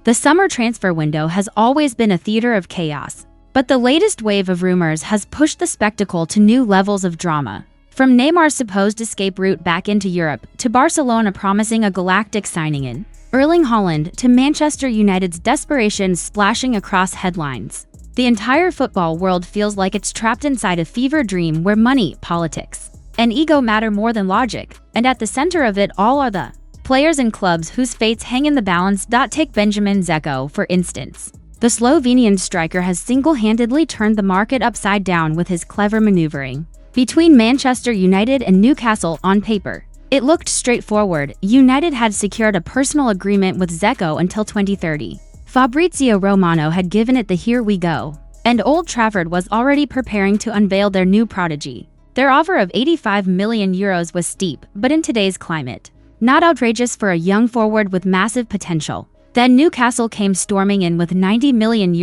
The summer transfer window has always been a theater of chaos, but the latest wave of rumors has pushed the spectacle to new levels of drama. From Neymar's supposed escape route back into Europe, to Barcelona promising a galactic signing in Erling Haaland, to Manchester United's desperation splashing across headlines. The entire football world feels like it's trapped inside a fever dream where money, politics, and ego matter more than logic, and at the center of it all are the players and clubs whose fates hang in the balance. Take Benjamin Šeško, for instance. The Slovenian striker has single-handedly turned the market upside down with his clever maneuvering. Between Manchester United and Newcastle, on paper, it looked straightforward. United had secured a personal agreement with Šeško until 2030. Fabrizio Romano had given it the here we go, and Old Trafford was already preparing to unveil their new prodigy. Their offer of €85 million was steep, but in today's climate, not outrageous for a young forward with massive potential. Then Newcastle came storming in with €90 million,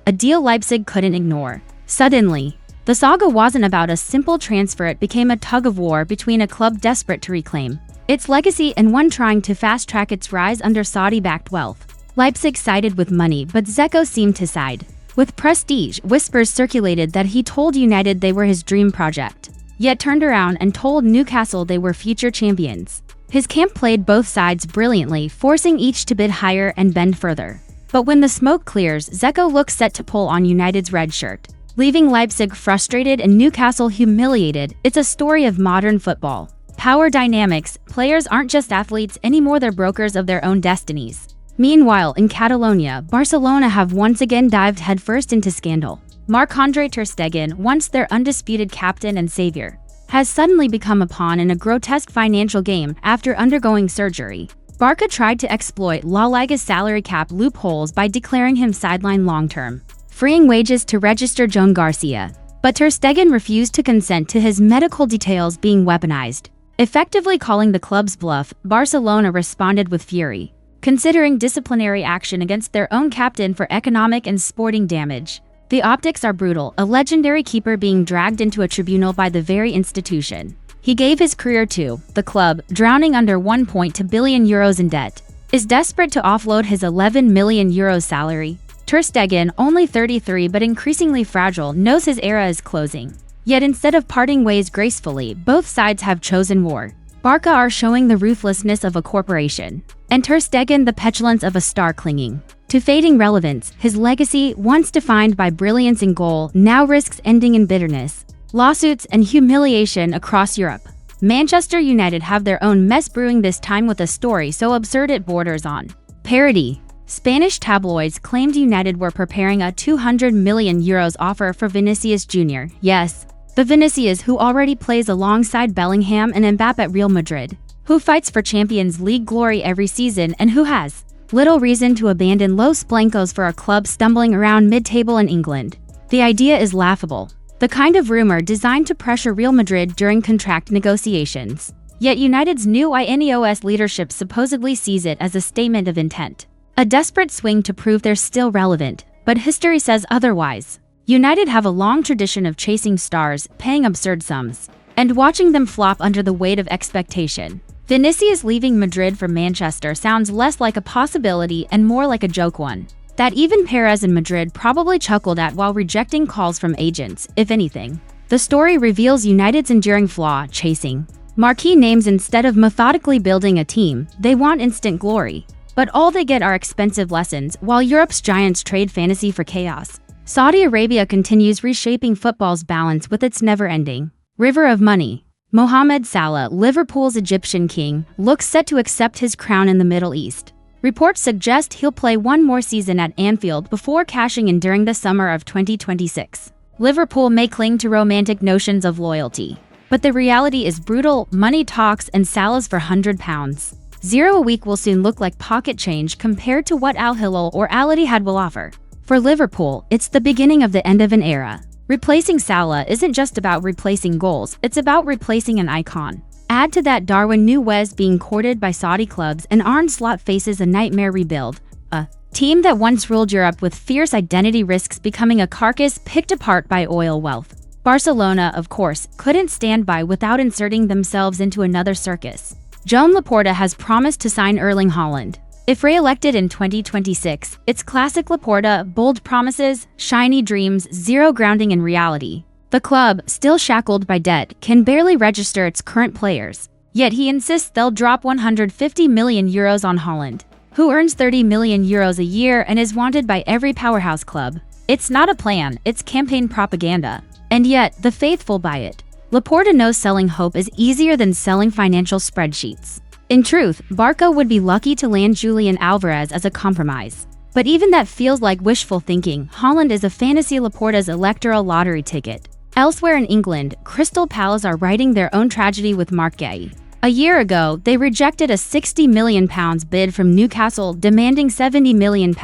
a deal Leipzig couldn't ignore. Suddenly, the saga wasn't about a simple transfer, it became a tug-of-war between a club desperate to reclaim its legacy and one trying to fast-track its rise under Saudi-backed wealth. Leipzig sided with money, but Šeško seemed to side with prestige. Whispers circulated that he told United they were his dream project, yet turned around and told Newcastle they were future champions. His camp played both sides brilliantly, forcing each to bid higher and bend further. But when the smoke clears, Šeško looks set to pull on United's red shirt, leaving Leipzig frustrated and Newcastle humiliated. It's a story of modern football. Power dynamics. Players aren't just athletes anymore, they're brokers of their own destinies. Meanwhile, in Catalonia, Barcelona have once again dived headfirst into scandal. Marc-Andre ter Stegen, once their undisputed captain and savior, has suddenly become a pawn in a grotesque financial game after undergoing surgery. Barca tried to exploit La Liga's salary cap loopholes by declaring him sidelined long-term, freeing wages to register Joan Garcia. But ter Stegen refused to consent to his medical details being weaponized, effectively calling the club's bluff. Barcelona responded with fury, considering disciplinary action against their own captain for economic and sporting damage. The optics are brutal, a legendary keeper being dragged into a tribunal by the very institution he gave his career to. The club, drowning under €1.2 billion in debt, is desperate to offload his €11 million salary. Ter Stegen, only 33 but increasingly fragile, knows his era is closing. Yet instead of parting ways gracefully, both sides have chosen war. Barca are showing the ruthlessness of a corporation, and ter Stegen the petulance of a star clinging to fading relevance. His legacy, once defined by brilliance in goal, now risks ending in bitterness, lawsuits, and humiliation across Europe. Manchester United have their own mess brewing, this time with a story so absurd it borders on parody. Spanish tabloids claimed United were preparing a €200 million offer for Vinicius Jr. Yes, the Vinicius who already plays alongside Bellingham and Mbappé at Real Madrid, who fights for Champions League glory every season and who has little reason to abandon Los Blancos for a club stumbling around mid-table in England. The idea is laughable, the kind of rumor designed to pressure Real Madrid during contract negotiations. Yet United's new INEOS leadership supposedly sees it as a statement of intent, a desperate swing to prove they're still relevant, but history says otherwise. United have a long tradition of chasing stars, paying absurd sums, and watching them flop under the weight of expectation. Vinicius leaving Madrid for Manchester sounds less like a possibility and more like a joke, one that even Perez in Madrid probably chuckled at while rejecting calls from agents. If anything, the story reveals United's enduring flaw: chasing marquee names instead of methodically building a team. They want instant glory, but all they get are expensive lessons, while Europe's giants trade fantasy for chaos. Saudi Arabia continues reshaping football's balance with its never-ending river of money. Mohamed Salah, Liverpool's Egyptian king, looks set to accept his crown in the Middle East. Reports suggest he'll play one more season at Anfield before cashing in during the summer of 2026. Liverpool may cling to romantic notions of loyalty, but the reality is brutal. Money talks, and Salah's for £100 a week will soon look like pocket change compared to what Al Hilal or Al Ittihad will offer. For Liverpool, it's the beginning of the end of an era. Replacing Salah isn't just about replacing goals, it's about replacing an icon. Add to that Darwin Núñez being courted by Saudi clubs, and Arne Slot faces a nightmare rebuild. A team that once ruled Europe with fierce identity risks becoming a carcass picked apart by oil wealth. Barcelona, of course, couldn't stand by without inserting themselves into another circus. Joan Laporta has promised to sign Erling Haaland, If re-elected in 2026, it's classic Laporta, bold promises, shiny dreams, zero grounding in reality. The club, still shackled by debt, can barely register its current players. Yet he insists they'll drop €150 million on Haaland, who earns €30 million a year and is wanted by every powerhouse club. It's not a plan, it's campaign propaganda. And yet, the faithful buy it. Laporta knows selling hope is easier than selling financial spreadsheets. In truth, Barca would be lucky to land Julian Alvarez as a compromise. But even that feels like wishful thinking. Haaland is a fantasy Laporta's electoral lottery ticket. Elsewhere in England, Crystal Palace are writing their own tragedy with Marc Guéhi. A year ago, they rejected a £60 million bid from Newcastle, demanding £70 million.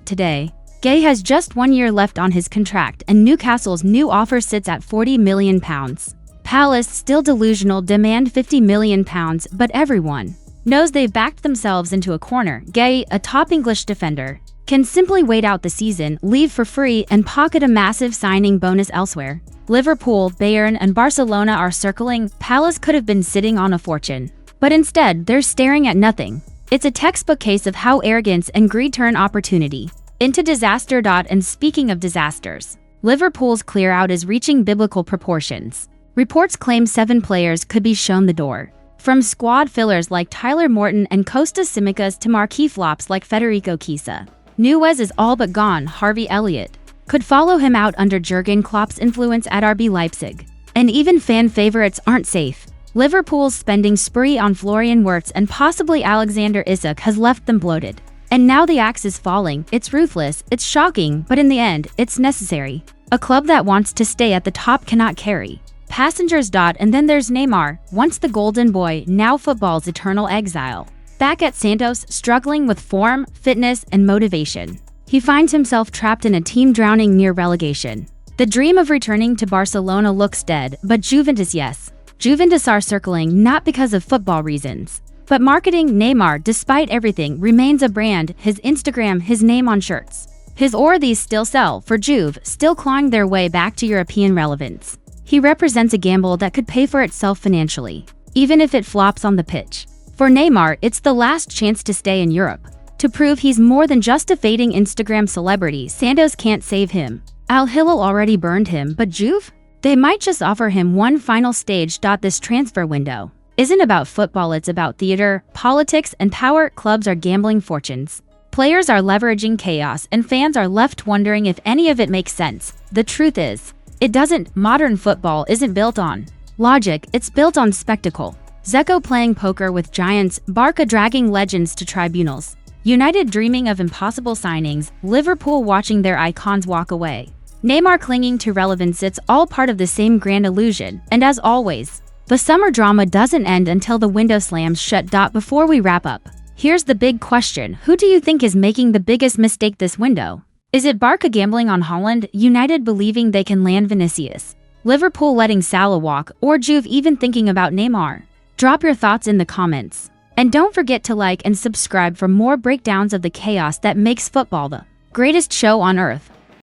Today, Guéhi has just 1 year left on his contract, and Newcastle's new offer sits at £40 million. Palace, still delusional, demand £50 million, but everyone knows they've backed themselves into a corner. Guéhi, a top English defender, can simply wait out the season, leave for free, and pocket a massive signing bonus elsewhere. Liverpool, Bayern, and Barcelona are circling. Palace could have been sitting on a fortune, but instead they're staring at nothing. It's a textbook case of how arrogance and greed turn opportunity into disaster. And speaking of disasters, Liverpool's clear-out is reaching biblical proportions. Reports claim 7 players could be shown the door. From squad fillers like Tyler Morton and Kostas Tsimikas to marquee flops like Federico Chiesa. Nunez is all but gone. Harvey Elliott could follow him out under Jurgen Klopp's influence at RB Leipzig. And even fan favorites aren't safe. Liverpool's spending spree on Florian Wirtz and possibly Alexander Isak has left them bloated. And now the axe is falling. It's ruthless, it's shocking, but in the end, it's necessary. A club that wants to stay at the top cannot carry passengers. And then there's Neymar, once the golden boy, now football's eternal exile. Back at Santos, struggling with form, fitness, and motivation. He finds himself trapped in a team drowning near relegation. The dream of returning to Barcelona looks dead, but Juventus, yes. Juventus are circling, not because of football reasons, but marketing. Neymar, despite everything, remains a brand. His Instagram, his name on shirts. His these still sell, for Juve, still clawing their way back to European relevance. He represents a gamble that could pay for itself financially, even if it flops on the pitch. For Neymar, it's the last chance to stay in Europe, to prove he's more than just a fading Instagram celebrity. Santos can't save him. Al Hilal already burned him, but Juve? They might just offer him one final stage. This transfer window isn't about football, it's about theater, politics, and power. Clubs are gambling fortunes. Players are leveraging chaos, and fans are left wondering if any of it makes sense. The truth is, it doesn't. Modern football isn't built on logic, it's built on spectacle. Dzeko playing poker with giants, Barca dragging legends to tribunals, United dreaming of impossible signings, Liverpool watching their icons walk away, Neymar clinging to relevance. It's all part of the same grand illusion, and as always, the summer drama doesn't end until the window slams shut. Before we wrap up, here's the big question: who do you think is making the biggest mistake this window? Is it Barca gambling on Haaland, United believing they can land Vinicius, Liverpool letting Salah walk, or Juve even thinking about Neymar? Drop your thoughts in the comments. And don't forget to like and subscribe for more breakdowns of the chaos that makes football the greatest show on earth.